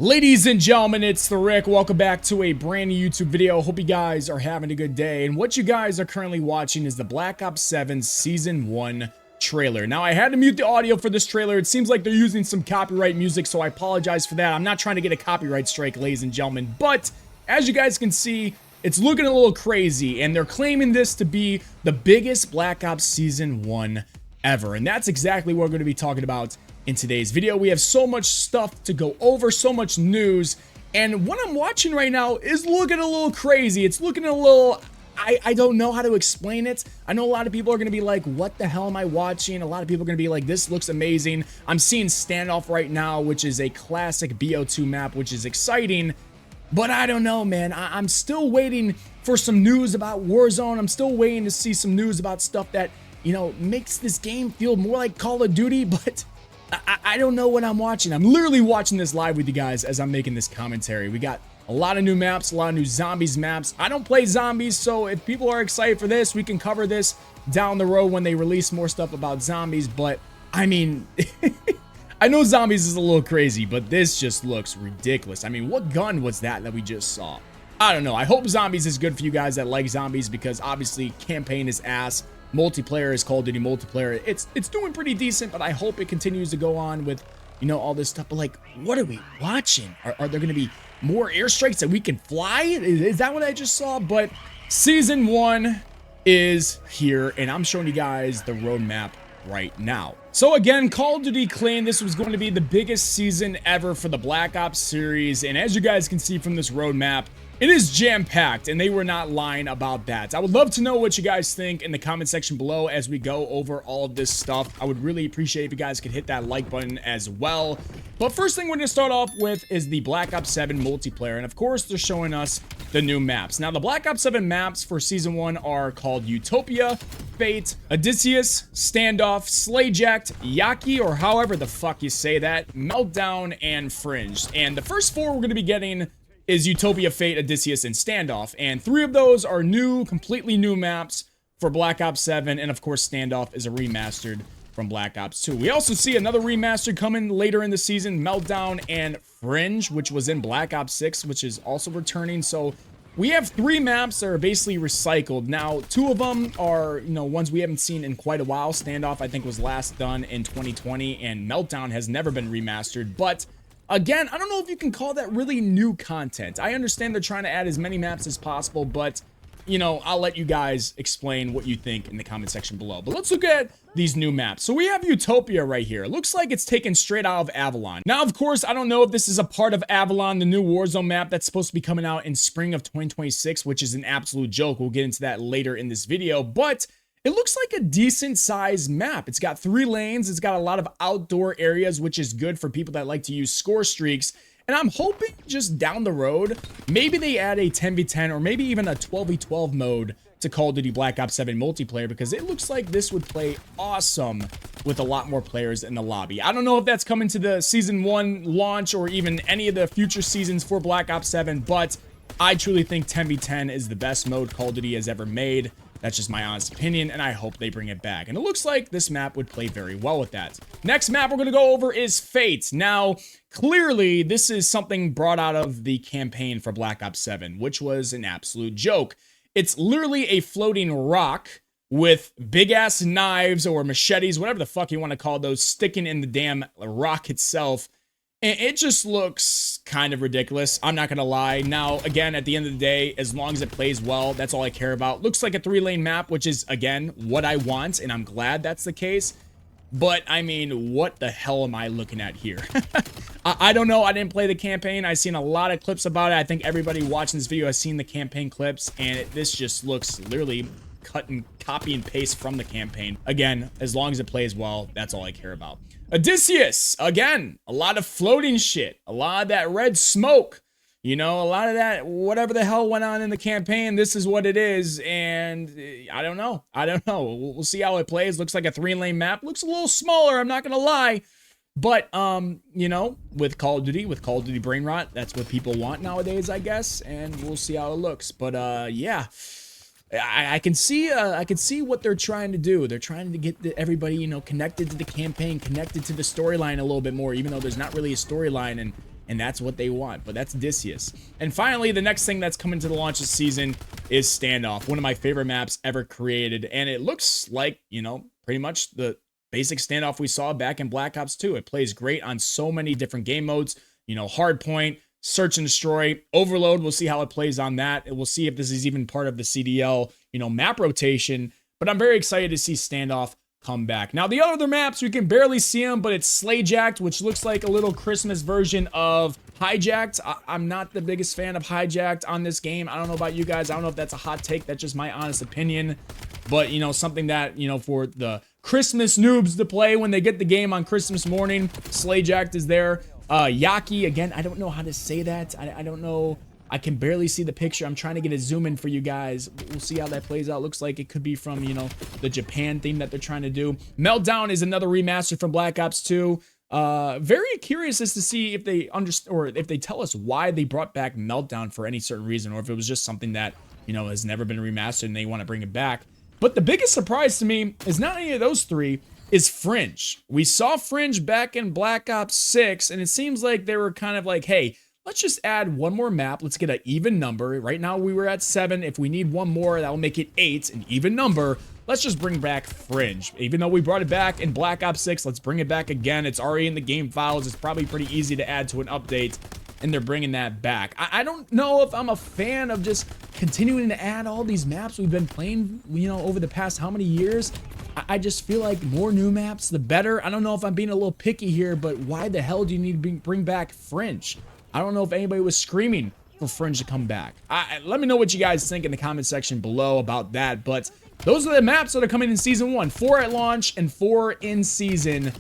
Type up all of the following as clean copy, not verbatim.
Ladies and gentlemen, it's the Rick. Welcome back to a brand new YouTube video. Hope you guys are having a good day. And what you guys are currently watching is the Black Ops 7 Season 1 trailer. Now, I had to mute the audio for this trailer. It seems like they're using some copyright music, so I apologize for that. I'm not trying to get a copyright strike, ladies and gentlemen. But as you guys can see, it's looking a little crazy. And they're claiming this to be the biggest Black Ops Season 1 ever. And that's exactly what we're going to be talking about in today's video. We have so much stuff to go over, so much news, and what I'm watching right now is looking a little crazy. It's looking a little, I don't know how to explain it. I know a lot of people are going to be like, what the hell am I watching? A lot of people are going to be like, this looks amazing. I'm seeing Standoff right now, which is a classic BO2 map, which is exciting, but I don't know, man. I'm still waiting for some news about Warzone. I'm still waiting to see some news about stuff that, you know, makes this game feel more like Call of Duty, but I don't know what I'm watching. I'm literally watching this live with you guys as I'm making this commentary. We got a lot of new maps, a lot of new zombies maps. I don't play zombies, so if people are excited for this, we can cover this down the road when they release more stuff about zombies. But, I mean, I know zombies is a little crazy, but this just looks ridiculous. I mean, what gun was that we just saw? I don't know. I hope zombies is good for you guys that like zombies, because obviously campaign is ass. Multiplayer is Call of Duty multiplayer. It's doing pretty decent, but I hope it continues to go on with, you know, all this stuff. But like, what are we watching? Are there going to be more airstrikes that we can fly? Is that what I just saw? But Season 1 is here, and I'm showing you guys the roadmap right now. So again, Call of Duty claimed this was going to be the biggest season ever for the Black Ops series, and as you guys can see from this roadmap, it is jam-packed, and they were not lying about that. I would love to know what you guys think in the comment section below as we go over all of this stuff. I would really appreciate if you guys could hit that like button as well. But first thing we're going to start off with is the Black Ops 7 multiplayer, and of course, they're showing us the new maps. Now, the Black Ops 7 maps for Season 1 are called Utopia, Fate, Odysseus, Standoff, Slayjacked, Yaki, or however the fuck you say that, Meltdown, and Fringe. And the first four we're going to be getting is Utopia, Fate, Odysseus, and Standoff. And three of those are new, completely new maps for Black Ops 7. And of course, Standoff is a remastered from Black Ops 2. We also see another remaster coming later in the season, Meltdown and Fringe, which was in Black Ops 6, which is also returning. So we have three maps that are basically recycled. Now, two of them are, you know, ones we haven't seen in quite a while. Standoff, I think, was last done in 2020, and Meltdown has never been remastered. But again, I don't know if you can call that really new content. I understand they're trying to add as many maps as possible, but, you know, I'll let you guys explain what you think in the comment section below. But let's look at these new maps. So we have Utopia right here. It looks like it's taken straight out of Avalon. Now, of course, I don't know if this is a part of Avalon, the new Warzone map that's supposed to be coming out in spring of 2026, which is an absolute joke. We'll get into that later in this video, but it looks like a decent sized map. It's got 3 lanes. It's got a lot of outdoor areas, which is good for people that like to use score streaks. And I'm hoping just down the road, maybe they add a 10v10 or maybe even a 12v12 mode to Call of Duty Black Ops 7 multiplayer, because it looks like this would play awesome with a lot more players in the lobby. I don't know if that's coming to the Season 1 launch or even any of the future seasons for Black Ops 7, but I truly think 10v10 is the best mode Call of Duty has ever made. That's just my honest opinion, and I hope they bring it back. And it looks like this map would play very well with that. Next map we're going to go over is Fate. Now, clearly, this is something brought out of the campaign for Black Ops 7, which was an absolute joke. It's literally a floating rock with big-ass knives or machetes, whatever the fuck you want to call those, sticking in the damn rock itself. And it just looks kind of ridiculous. I'm not going to lie. Now, again, at the end of the day, as long as it plays well, that's all I care about. Looks like a 3-lane map, which is, again, what I want, and I'm glad that's the case. But, I mean, what the hell am I looking at here? I don't know. I didn't play the campaign. I've seen a lot of clips about it. I think everybody watching this video has seen the campaign clips, and this just looks literally cut and copy and paste from the campaign. Again, as long as it plays well, that's all I care about. Odysseus, again, a lot of floating shit, a lot of that red smoke, you know, a lot of that, whatever the hell went on in the campaign, this is what it is, and I don't know. We'll see how it plays. Looks like a 3-lane map. Looks a little smaller, I'm not gonna lie, but, you know, with Call of Duty brain rot, that's what people want nowadays, I guess, and we'll see how it looks, but, yeah. I can see what they're trying to do. They're trying to get everybody, you know, connected to the campaign, connected to the storyline a little bit more, even though there's not really a storyline. and that's what they want. But that's Odysseus. And finally, the next thing that's coming to the launch this season is Standoff, one of my favorite maps ever created. And it looks like, you know, pretty much the basic Standoff we saw back in Black Ops 2. It plays great on so many different game modes, you know, Hardpoint, Search and Destroy, Overload. We'll see how it plays on that, and we'll see if this is even part of the CDL, you know, map rotation. But I'm very excited to see Standoff come back. Now, the other maps, we can barely see them, but it's Slayjacked, which looks like a little Christmas version of Hijacked. I'm not the biggest fan of Hijacked on this game. I don't know about you guys. I don't know if that's a hot take. That's just my honest opinion. But, you know, something that, you know, for the Christmas noobs to play when they get the game on Christmas morning, Slayjacked is there. Yaki, again, I don't know how to say that. I don't know. I can barely see the picture. I'm trying to get a zoom in for you guys. We'll see how that plays out. Looks like it could be from, you know, the Japan theme that they're trying to do. Meltdown is another remaster from Black Ops 2. Very curious as to see if they understand, or if they tell us why they brought back Meltdown for any certain reason, or if it was just something that, you know, has never been remastered and they want to bring it back. But the biggest surprise to me is not any of those three, is Fringe. We saw Fringe back in Black Ops 6, and it seems like they were kind of like, hey, let's just add one more map. Let's get an even number. Right now we were at 7. If we need one more, that will make it 8, an even number. Let's just bring back Fringe. Even though we brought it back in Black Ops 6, let's bring it back again. It's already in the game files. It's probably pretty easy to add to an update, and they're bringing that back. I don't know if I'm a fan of just continuing to add all these maps we've been playing, you know, over the past how many years. I just feel like more new maps, the better. I don't know if I'm being a little picky here, but why the hell do you need to bring back Fringe? I don't know if anybody was screaming for Fringe to come back. Let me know what you guys think in the comment section below about that. But those are the maps that are coming in Season 1. 4 at launch and 4 in season.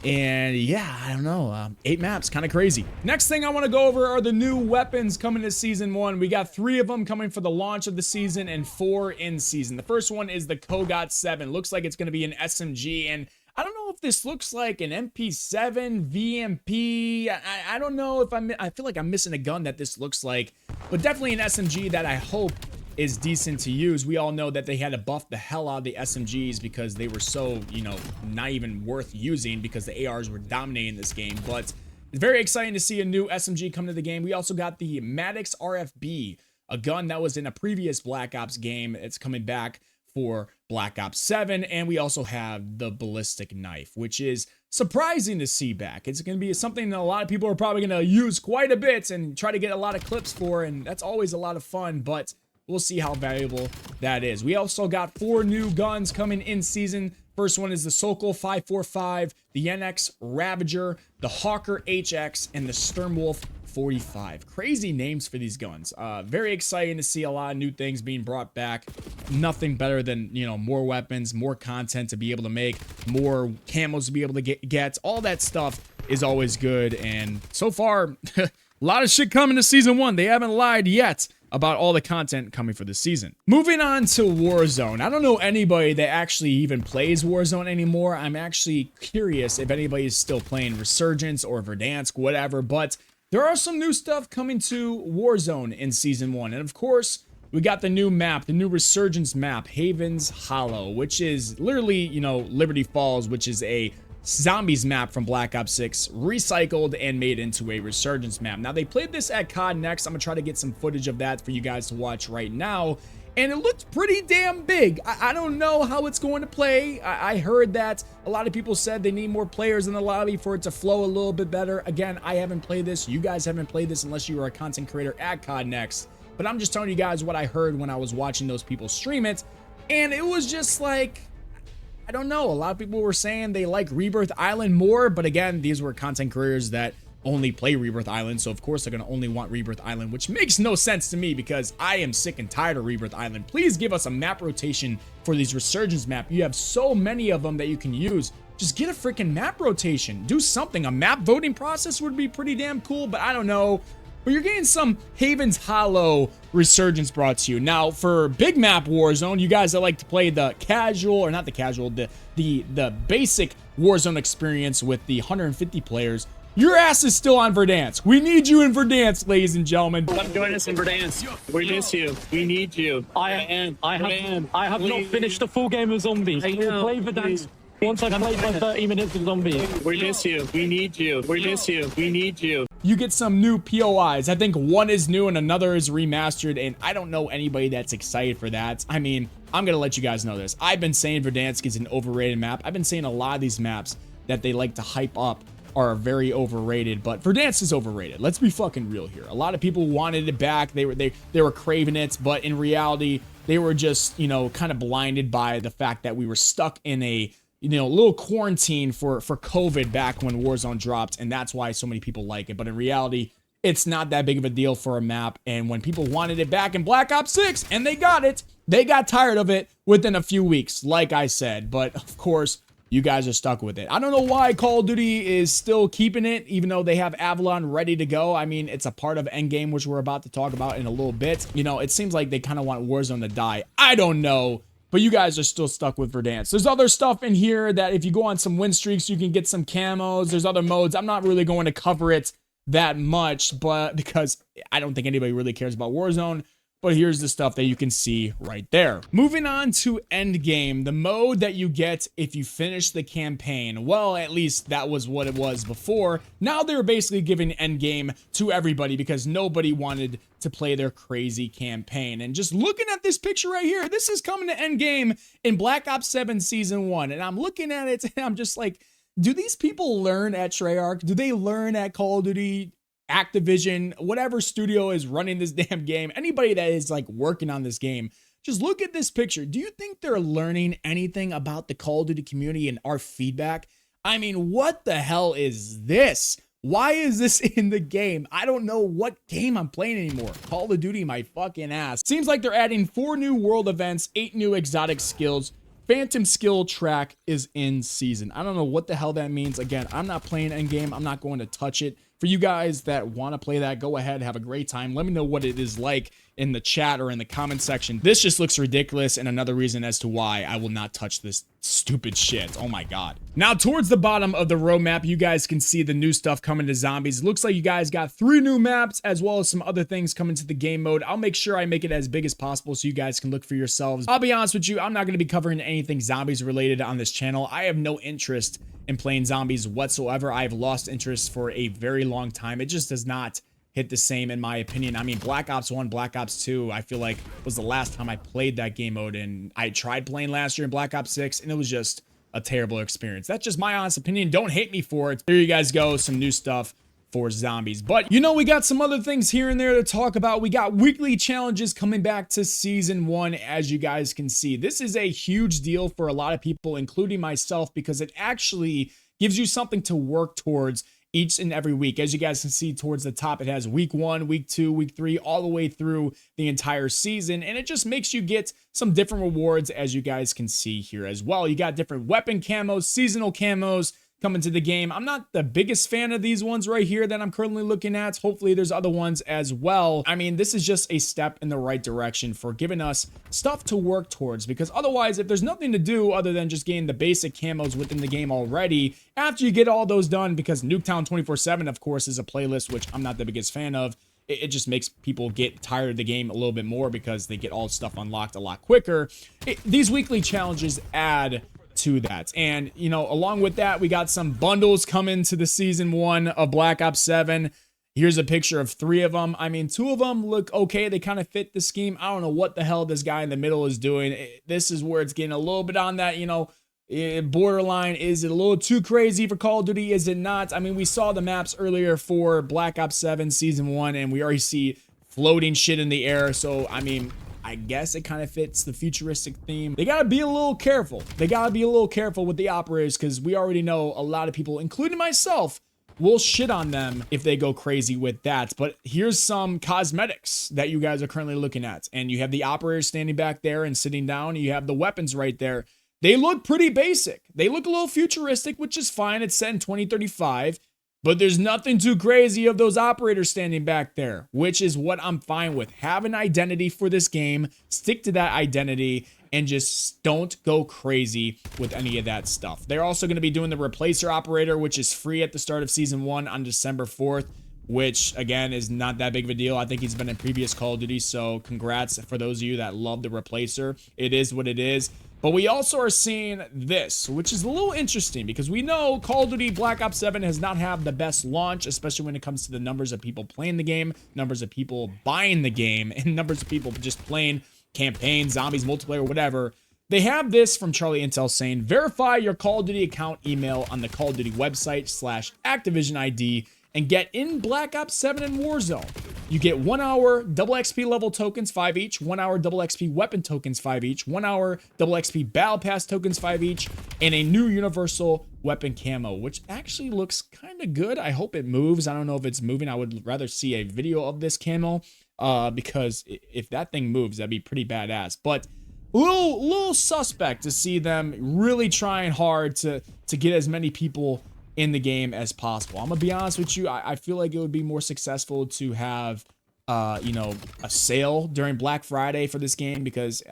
And yeah, I don't know, 8 maps, kind of crazy. Next thing I want to go over are the new weapons coming to Season 1. We got 3 of them coming for the launch of the season and 4 in season. The first one is the Kogot 7. Looks like it's going to be an SMG, and I don't know if this looks like an MP7, VMP. I don't know if I feel like I'm missing a gun that this looks like, but definitely an SMG that I hope is decent to use. We all know that they had to buff the hell out of the SMGs because they were so, you know, not even worth using because the ARs were dominating this game. But it's very exciting to see a new SMG come to the game. We also got the Maddox RFB, a gun that was in a previous Black Ops game. It's coming back for Black Ops 7, and we also have the ballistic knife, which is surprising to see back. It's going to be something that a lot of people are probably going to use quite a bit and try to get a lot of clips for, and that's always a lot of fun, but we'll see how valuable that is. We also got 4 new guns coming in season. First one is the Sokol 545, the NX Ravager, the Hawker HX, and the Sturmwolf 45. Crazy names for these guns. Very exciting to see a lot of new things being brought back. Nothing better than, you know, more weapons, more content to be able to make, more camos to be able to get. All that stuff is always good, and so far, a lot of shit coming to Season 1. They haven't lied yet about all the content coming for this season. Moving on to Warzone. I don't know anybody that actually even plays Warzone anymore. I'm actually curious if anybody is still playing Resurgence or Verdansk, whatever, but there are some new stuff coming to Warzone in Season 1. And of course, we got the new map, the new Resurgence map, Haven's Hollow, which is literally, you know, Liberty Falls, which is a zombies map from Black Ops 6, recycled and made into a Resurgence map. Now, they played this at COD Next. I'm gonna try to get some footage of that for you guys to watch right now, and it looked pretty damn big. I don't know how it's going to play. I heard that a lot of people said they need more players in the lobby for it to flow a little bit better. Again, I haven't played this. You guys haven't played this unless you are a content creator at COD Next, but I'm just telling you guys what I heard when I was watching those people stream it, and it was just like, I don't know. A lot of people were saying they like Rebirth Island more, but again, these were content creators that only play Rebirth Island, so of course they're going to only want Rebirth Island, which makes no sense to me because I am sick and tired of Rebirth Island. Please give us a map rotation for these Resurgence map. You have so many of them that you can use. Just get a freaking map rotation. Do something. A map voting process would be pretty damn cool, but I don't know. But you're getting some Haven's Hollow Resurgence brought to you. Now, for big map Warzone, you guys that like to play the casual, or not the casual, the basic Warzone experience with the 150 players, your ass is still on Verdansk. We need you in Verdansk, ladies and gentlemen. Come join us in Verdansk. We miss you. We need you. I have not finished a full game of zombies. I will play Verdansk once I played my 30 minutes of zombies. We miss you. We need you. We miss you. We need you. you get some new POIs. I think one is new and another is remastered, and I don't know anybody that's excited for that. I mean, I'm gonna let you guys know this. I've been saying Verdansk is an overrated map. I've been saying a lot of these maps that they like to hype up are very overrated, but Verdansk is overrated. Let's be fucking real here. A lot of people wanted it back. They were craving it, but in reality, they were just, you know, kind of blinded by the fact that we were stuck in a, you know, little quarantine for COVID back when Warzone dropped, and that's why so many people like it. But in reality, it's not that big of a deal for a map, and when people wanted it back in Black Ops 6 and they got it, they got tired of it within a few weeks, like I said. But of course, you guys are stuck with it. I don't know why Call of Duty is still keeping it, even though they have Avalon ready to go. I mean, it's a part of Endgame, which we're about to talk about in a little bit. You know, it seems like they kind of want Warzone to die. I don't know, but you guys are still stuck with Verdansk. There's other stuff in here that if you go on some win streaks, you can get some camos. There's other modes. I'm not really going to cover it that much, but because I don't think anybody really cares about Warzone. But here's the stuff that you can see right there. Moving on to Endgame, the mode that you get if you finish the campaign. Well, at least that was what it was before. Now they're basically giving Endgame to everybody because nobody wanted to play their crazy campaign. And just looking at this picture right here, this is coming to Endgame in Black Ops 7 Season 1. And I'm looking at it and I'm just like, do these people learn at Treyarch? Do they learn at Call of Duty? Activision, whatever studio is running this damn game, anybody that is like working on this game, just look at this picture. Do you think they're learning anything about the Call of Duty community and our feedback? I mean, what the hell is this? Why is this in the game? I don't know what game I'm playing anymore. Call of Duty my fucking ass. Seems like they're adding 4 new world events, 8 new exotic skills. Phantom skill track is in season. I don't know what the hell that means. Again, I'm not playing Endgame. I'm not going to touch it. For you guys that want to play that, go ahead, have a great time. Let me know what it is like in the chat or in the comment section. This just looks ridiculous, and another reason as to why I will not touch this stupid shit. Oh my god. Now, towards the bottom of the roadmap, you guys can see the new stuff coming to zombies. It looks like you guys got 3 new maps as well as some other things coming to the game mode. I'll make sure I make it as big as possible so you guys can look for yourselves. I'll be honest with you, I'm not going to be covering anything zombies related on this channel. I have no interest in playing zombies whatsoever. I've lost interest for a very long time. It just does not hit the same in my opinion. I mean, Black Ops 1, Black Ops 2, I feel like was the last time I played that game mode, and I tried playing last year in Black Ops 6 and it was just a terrible experience. That's just my honest opinion. Don't hate me for it. There you guys go, some new stuff for zombies. But you know, we got some other things here and there to talk about. We got weekly challenges coming back to season 1, as you guys can see. This is a huge deal for a lot of people, including myself, because it actually gives you something to work towards each and every week. As you guys can see towards the top, it has week 1, week 2, week 3, all the way through the entire season. And it just makes you get some different rewards, as you guys can see here as well. You got different weapon camos, seasonal camos coming to the game. I'm not the biggest fan of these ones right here that I'm currently looking at. Hopefully there's other ones as well. I mean, this is just a step in the right direction for giving us stuff to work towards, because otherwise, if there's nothing to do other than just getting the basic camos within the game already, after you get all those done, because Nuketown 24/7, of course, is a playlist, which I'm not the biggest fan of. It just makes people get tired of the game a little bit more because they get all stuff unlocked a lot quicker. These weekly challenges add to that. And, you know, along with that, we got some bundles coming to the season 1 of Black Ops 7. Here's a picture of 3 of them. I mean, 2 of them look okay. They kind of fit the scheme. I don't know what the hell this guy in the middle is doing. This is where it's getting a little bit on that, you know, borderline. Is it a little too crazy for Call of Duty? Is it not? I mean, we saw the maps earlier for Black Ops 7 season 1, and we already see floating shit in the air. So, I mean, I guess it kind of fits the futuristic theme. They gotta be a little careful. They gotta be a little careful with the operators, because we already know a lot of people, including myself, will shit on them if they go crazy with that. But here's some cosmetics that you guys are currently looking at. And you have the operators standing back there and sitting down. You have the weapons right there. They look pretty basic. They look a little futuristic, which is fine. It's set in 2035. But there's nothing too crazy of those operators standing back there, which is what I'm fine with. Have an identity for this game, stick to that identity, and just don't go crazy with any of that stuff. They're also going to be doing the replacer operator, which is free at the start of season 1 on December 4th, which again is not that big of a deal. I think he's been in previous Call of Duty, so congrats for those of you that love the replacer. It is what it is. But we also are seeing this, which is a little interesting because we know Call of Duty Black Ops 7 has not had the best launch, especially when it comes to the numbers of people playing the game, numbers of people buying the game, and numbers of people just playing campaigns, zombies, multiplayer, whatever. They have this from Charlie Intel saying, verify your Call of Duty account email on the Call of Duty website /Activision ID and get in Black Ops 7 and Warzone. You get 1 hour double XP level tokens, 5 each, 1 hour double XP weapon tokens, 5 each, 1 hour double XP battle pass tokens, 5 each, and a new universal weapon camo, which actually looks kind of good. I hope it moves. I don't know if it's moving. I would rather see a video of this camo because if that thing moves, that'd be pretty badass. But little suspect to see them really trying hard to get as many people in the game as possible. I'm gonna be honest with you, I feel like it would be more successful to have you know, a sale during Black Friday for this game, because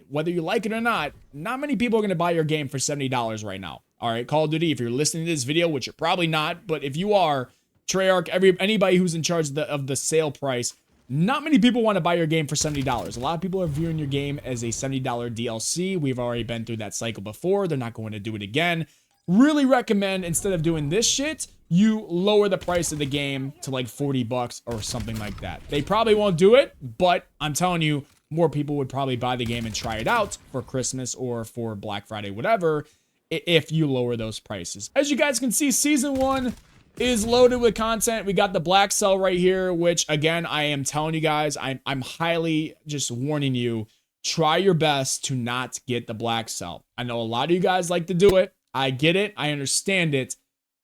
whether you like it or not many people are gonna buy your game for $70 right now. All right, Call of Duty, if you're listening to this video, which you're probably not, but if you are, Treyarch, anybody who's in charge of the sale price, not many people want to buy your game for $70. A lot of people are viewing your game as a $70 DLC. We've already been through that cycle before. They're not going to do it again. Really recommend, instead of doing this shit, you lower the price of the game to like 40 bucks or something like that. They probably won't do it, but I'm telling you, more people would probably buy the game and try it out for Christmas or for Black Friday, whatever, if you lower those prices. As you guys can see, Season 1 is loaded with content. We got the Black Cell right here, which again, I am telling you guys, I'm highly just warning you, try your best to not get the Black Cell. I know a lot of you guys like to do it. I get it. I understand it.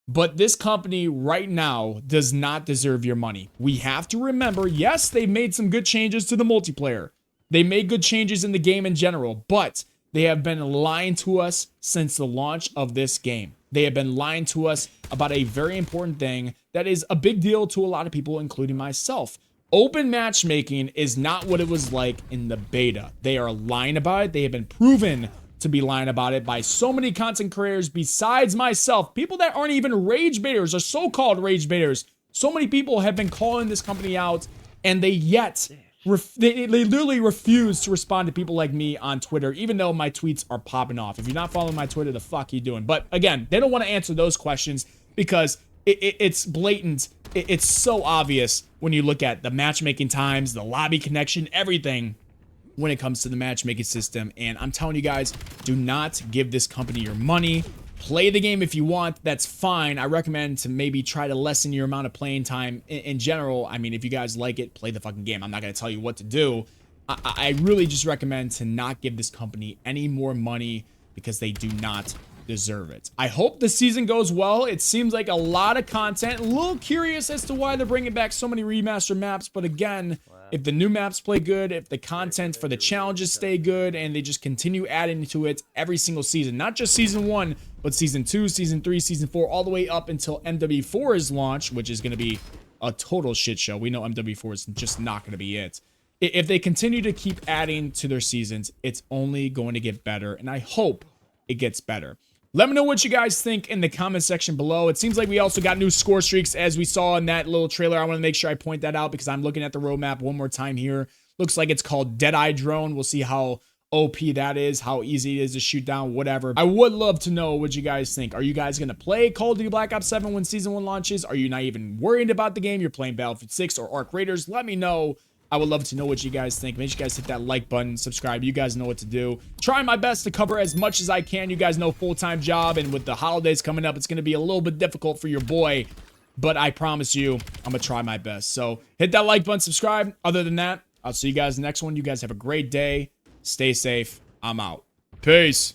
But this company right now does not deserve your money. We have to remember, yes, they made some good changes to the multiplayer. They made good changes in the game in general, but they have been lying to us since the launch of this game. They have been lying to us about a very important thing that is a big deal to a lot of people, including myself. Open matchmaking is not what it was like in the beta. They are lying about it. They have been proven to be lying about it by so many content creators besides myself. People that aren't even rage baiters or so-called rage baiters. So many people have been calling this company out, and they literally refuse to respond to people like me on Twitter, even though my tweets are popping off. If you're not following my Twitter, the fuck you doing? But again, they don't want to answer those questions because it's blatant. It's so obvious when you look at the matchmaking times, the lobby connection, everything when it comes to the matchmaking system. And I'm telling you guys, do not give this company your money. Play the game if you want, that's fine. I recommend to maybe try to lessen your amount of playing time in general. I mean, if you guys like it, play the fucking game. I'm not going to tell you what to do. I really just recommend to not give this company any more money because they do not deserve it. I hope the season goes well. It seems like a lot of content. A little curious as to why they're bringing back so many remaster maps, but again, if the new maps play good, if the content for the challenges stay good, and they just continue adding to it every single season, not just Season 1, but Season 2, Season 3, Season 4, all the way up until MW4 is launched, which is going to be a total shit show. We know MW4 is just not going to be it. If they continue to keep adding to their seasons, it's only going to get better, and I hope it gets better. Let me know what you guys think in the comment section below. It seems like we also got new score streaks, as we saw in that little trailer. I want to make sure I point that out because I'm looking at the roadmap one more time here. Looks like it's called Deadeye Drone. We'll see how OP that is, how easy it is to shoot down, whatever. I would love to know what you guys think. Are you guys going to play Call of Duty Black Ops 7 when Season 1 launches? Are you not even worried about the game? You're playing Battlefield 6 or Arc Raiders? Let me know. I would love to know what you guys think. Make sure you guys hit that like button, subscribe. You guys know what to do. Trying my best to cover as much as I can. You guys know, full-time job, and with the holidays coming up, it's going to be a little bit difficult for your boy, but I promise you, I'm going to try my best. So hit that like button, subscribe. Other than that, I'll see you guys in the next one. You guys have a great day. Stay safe. I'm out. Peace.